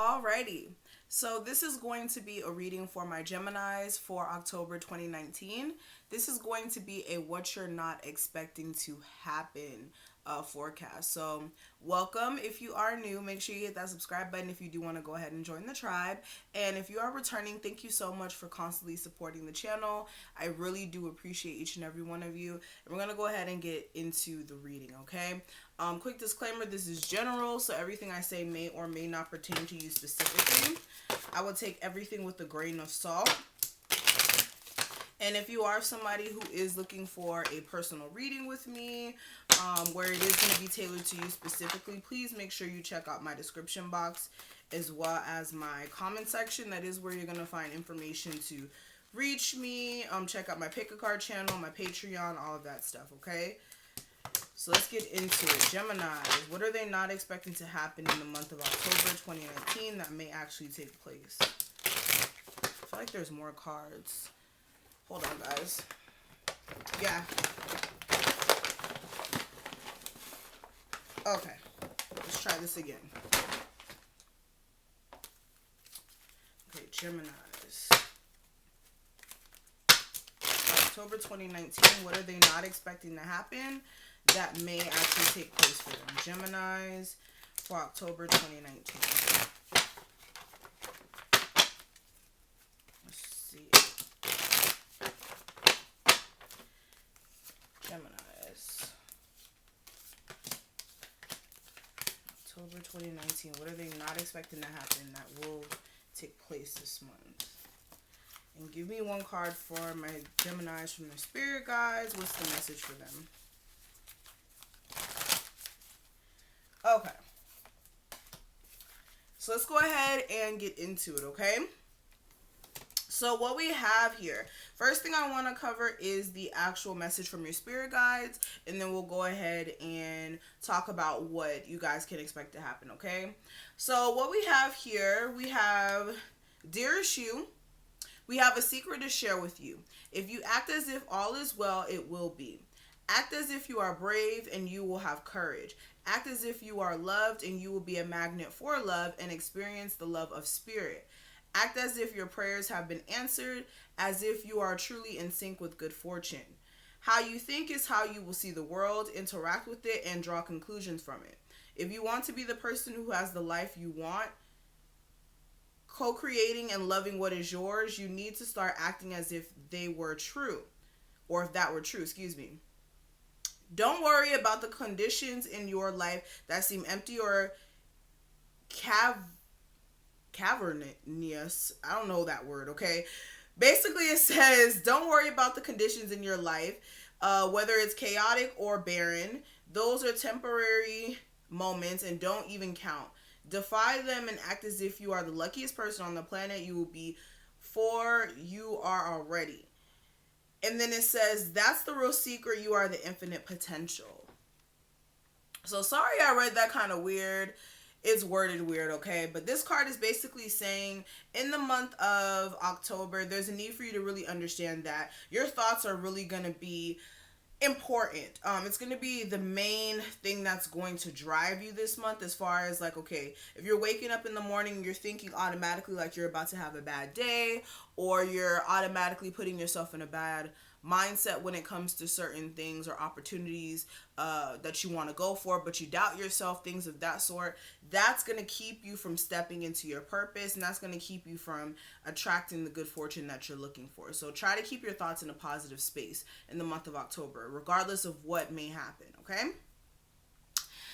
Alrighty, so this is going to be a reading for my Geminis for October 2019. This is going to be a what you're not expecting to happen forecast. So, welcome. If you are new, make sure you hit that subscribe button if you do want to go ahead and join the tribe. And if you are returning, thank you so much for constantly supporting the channel. I really do appreciate each and every one of you. And we're going to go ahead and get into the reading, okay? Quick disclaimer, this is general, so everything I say may or may not pertain to you specifically. I will take everything with a grain of salt. And if you are somebody who is looking for a personal reading with me, where it is going to be tailored to you specifically, please make sure you check out my description box as well as my comment section. That is where you're going to find information to reach me. Check out my Pick a Card channel, my Patreon, all of that stuff, okay? So let's get into it. Gemini, what are they not expecting to happen in the month of October 2019 that may actually take place? I feel like there's more cards. Hold on, guys. Yeah. Okay. Let's try this again. Okay, Geminis. October 2019, what are they not expecting to happen that may actually take place for them? Geminis for October 2019. Let's see. Geminis. October 2019. What are they not expecting to happen that will take place this month? And give me one card for my Geminis from their spirit guides. What's the message for them? Okay. So let's go ahead and get into it, okay? So what we have here, first thing I want to cover is the actual message from your spirit guides, and then we'll go ahead and talk about what you guys can expect to happen, okay? So what we have here, we have, dearest you, we have a secret to share with you. If you act as if all is well, it will be. Act as if you are brave and you will have courage. Act as if you are loved and you will be a magnet for love and experience the love of spirit. Act as if your prayers have been answered, as if you are truly in sync with good fortune. How you think is how you will see the world, interact with it, and draw conclusions from it. If you want to be the person who has the life you want, co-creating and loving what is yours, you need to start acting as if they were true, or if that were true, excuse me. Don't worry about the conditions in your life that seem empty or cavernous. I don't know that word, okay? Basically, it says, don't worry about the conditions in your life, whether it's chaotic or barren. Those are temporary moments and don't even count. Defy them and act as if you are the luckiest person on the planet you will be, for you are already. And then it says, that's the real secret. You are the infinite potential. So sorry I read that kind of weird. It's worded weird, okay? But this card is basically saying in the month of October, there's a need for you to really understand that your thoughts are really going to be important. It's going to be the main thing that's going to drive you this month, as far as like, okay, if you're waking up in the morning and you're thinking automatically like you're about to have a bad day, or you're automatically putting yourself in a bad mindset when it comes to certain things or opportunities that you want to go for, but you doubt yourself, things of that sort, that's going to keep you from stepping into your purpose, and that's going to keep you from attracting the good fortune that you're looking for. So try to keep your thoughts in a positive space in the month of October, regardless of what may happen, okay?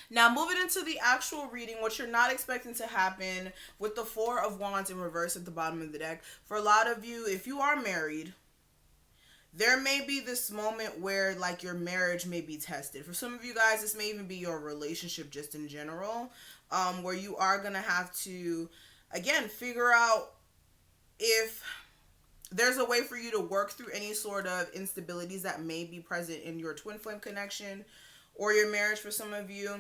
Now, moving into the actual reading, what you're not expecting to happen with the Four of Wands in reverse at the bottom of the deck. For a lot of you, if you are married, there may be this moment where like your marriage may be tested. For some of you guys, this may even be your relationship just in general, where you are going to have to, again, figure out if there's a way for you to work through any sort of instabilities that may be present in your twin flame connection or your marriage for some of you.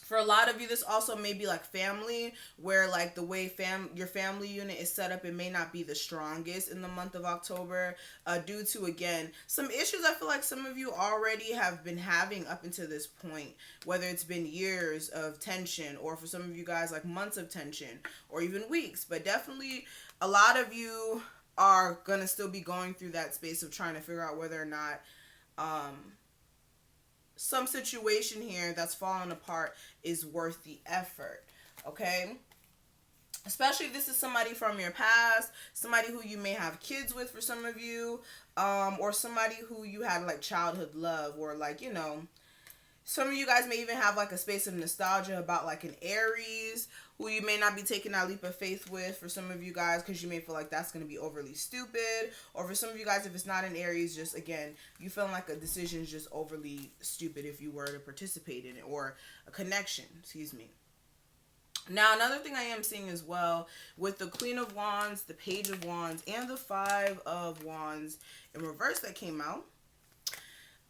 For a lot of you, this also may be like family, where like the way your family unit is set up, it may not be the strongest in the month of October, due to, again, some issues I feel like some of you already have been having up until this point, whether it's been years of tension, or for some of you guys like months of tension, or even weeks. But definitely a lot of you are gonna still be going through that space of trying to figure out whether or not some situation here that's falling apart is worth the effort. Okay, especially if this is somebody from your past, somebody who you may have kids with for some of you, or somebody who you had like childhood love, or like, you know, some of you guys may even have like a space of nostalgia about like an Aries who you may not be taking that leap of faith with, for some of you guys, because you may feel like that's going to be overly stupid. Or for some of you guys, if it's not an Aries, just again, you feeling like a decision is just overly stupid if you were to participate in it, or a connection, excuse me. Now, another thing I am seeing as well, with the Queen of Wands, the Page of Wands, and the Five of Wands in reverse that came out,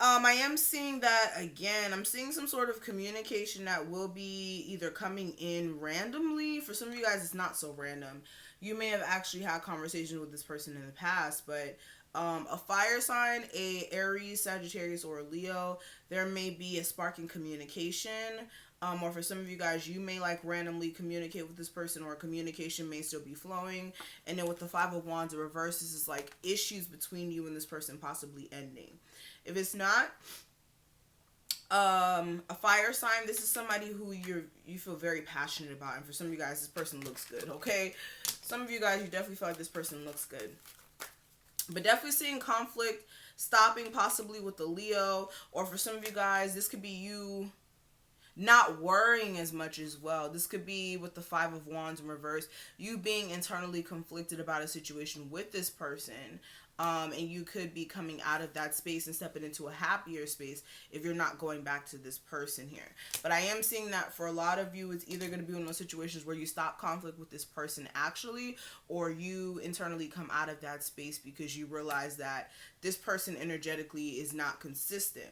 I am seeing that, again, I'm seeing some sort of communication that will be either coming in randomly. For some of you guys, it's not so random. You may have actually had conversations with this person in the past, but a fire sign, a Aries, Sagittarius, or a Leo, there may be a spark in communication. Or for some of you guys, you may like randomly communicate with this person, or communication may still be flowing. And then with the Five of Wands in reverse, this is like issues between you and this person possibly ending. If it's not a fire sign, this is somebody who you feel very passionate about. And for some of you guys, this person looks good, okay? Some of you guys, you definitely feel like this person looks good. But definitely seeing conflict stopping, possibly with the Leo. Or for some of you guys, this could be you not worrying as much as well. This could be with the Five of Wands in reverse, you being internally conflicted about a situation with this person. And you could be coming out of that space and stepping into a happier space if you're not going back to this person here. But I am seeing that for a lot of you, it's either going to be one of those situations where you stop conflict with this person actually, or you internally come out of that space because you realize that this person energetically is not consistent.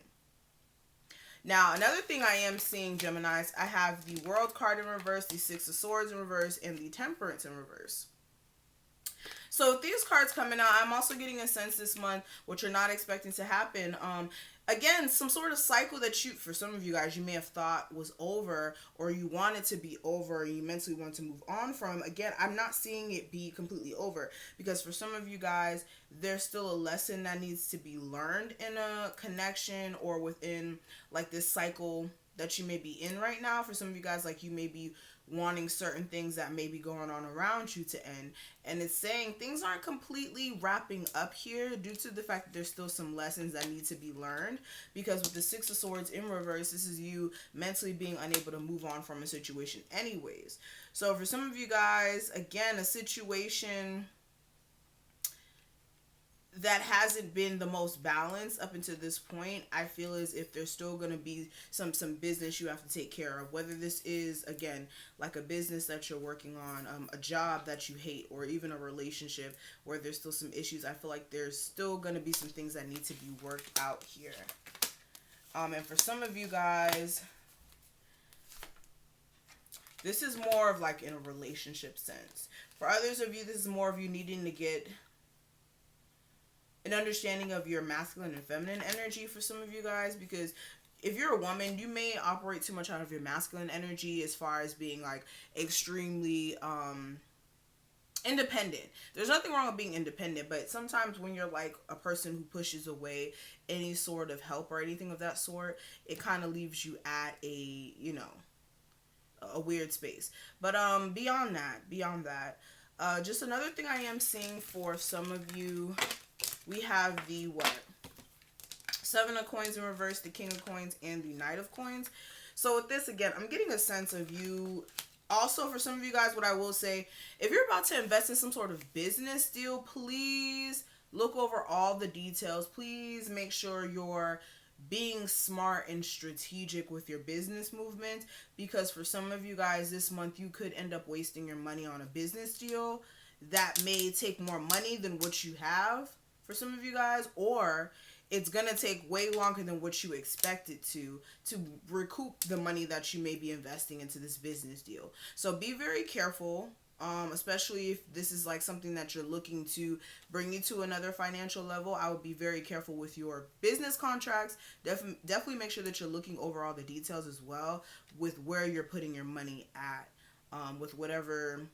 Now, another thing I am seeing, Geminis, I have the World card in reverse, the Six of Swords in reverse, and the Temperance in reverse. So with these cards coming out, I'm also getting a sense this month, what you're not expecting to happen. Again, some sort of cycle that you, for some of you guys, you may have thought was over, or you want it to be over, or you mentally want to move on from. Again, I'm not seeing it be completely over, because for some of you guys, there's still a lesson that needs to be learned in a connection, or within like this cycle that you may be in right now. For some of you guys, like, you may be wanting certain things that may be going on around you to end, and it's saying things aren't completely wrapping up here due to the fact that there's still some lessons that need to be learned. Because with the Six of Swords in reverse, this is you mentally being unable to move on from a situation anyways. So for some of you guys, again, a situation that hasn't been the most balanced up until this point, I feel as if there's still going to be some business you have to take care of. Whether this is, again, like a business that you're working on, a job that you hate, or even a relationship where there's still some issues, I feel like there's still going to be some things that need to be worked out here. And for some of you guys, this is more of like in a relationship sense. For others of you, this is more of you needing to get an understanding of your masculine and feminine energy for some of you guys, because if you're a woman, you may operate too much out of your masculine energy as far as being like extremely independent. There's nothing wrong with being independent, but sometimes when you're like a person who pushes away any sort of help or anything of that sort, it kind of leaves you at a, you know, a weird space. But beyond that, just another thing I am seeing for some of you, we have the Seven of Coins in reverse, the King of Coins, and the Knight of Coins. So with this, again, I'm getting a sense of you. Also, for some of you guys, what I will say, if you're about to invest in some sort of business deal, please look over all the details. Please make sure you're being smart and strategic with your business movement, because for some of you guys this month, you could end up wasting your money on a business deal that may take more money than what you have for some of you guys, or it's gonna take way longer than what you expect it to recoup the money that you may be investing into this business deal. So be very careful, especially if this is like something that you're looking to bring you to another financial level. I would be very careful with your business contracts. Definitely make sure that you're looking over all the details as well with where you're putting your money at, with whatever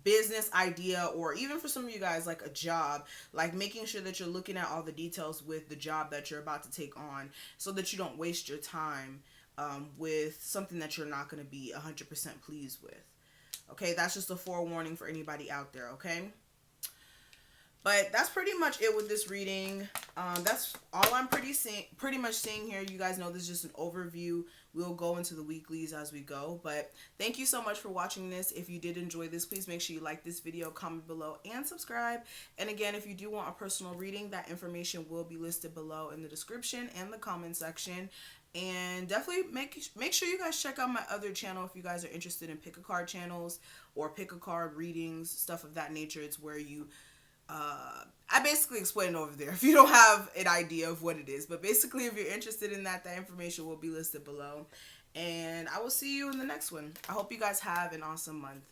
business idea, or even for some of you guys like a job, like making sure that you're looking at all the details with the job that you're about to take on, so that you don't waste your time with something that you're not going to be 100% pleased with. Okay, that's just a forewarning for anybody out there. Okay, but that's pretty much it with this reading. That's all I'm pretty much seeing here. You guys know this is just an overview. We'll go into the weeklies as we go. But thank you so much for watching this. If you did enjoy this, please make sure you like this video, comment below, and subscribe. And again, if you do want a personal reading, that information will be listed below in the description and the comment section. And definitely make sure you guys check out my other channel if you guys are interested in pick a card channels or pick a card readings, stuff of that nature. It's where you I basically explain it over there if you don't have an idea of what it is. But basically, if you're interested in that, that information will be listed below. And I will see you in the next one. I hope you guys have an awesome month.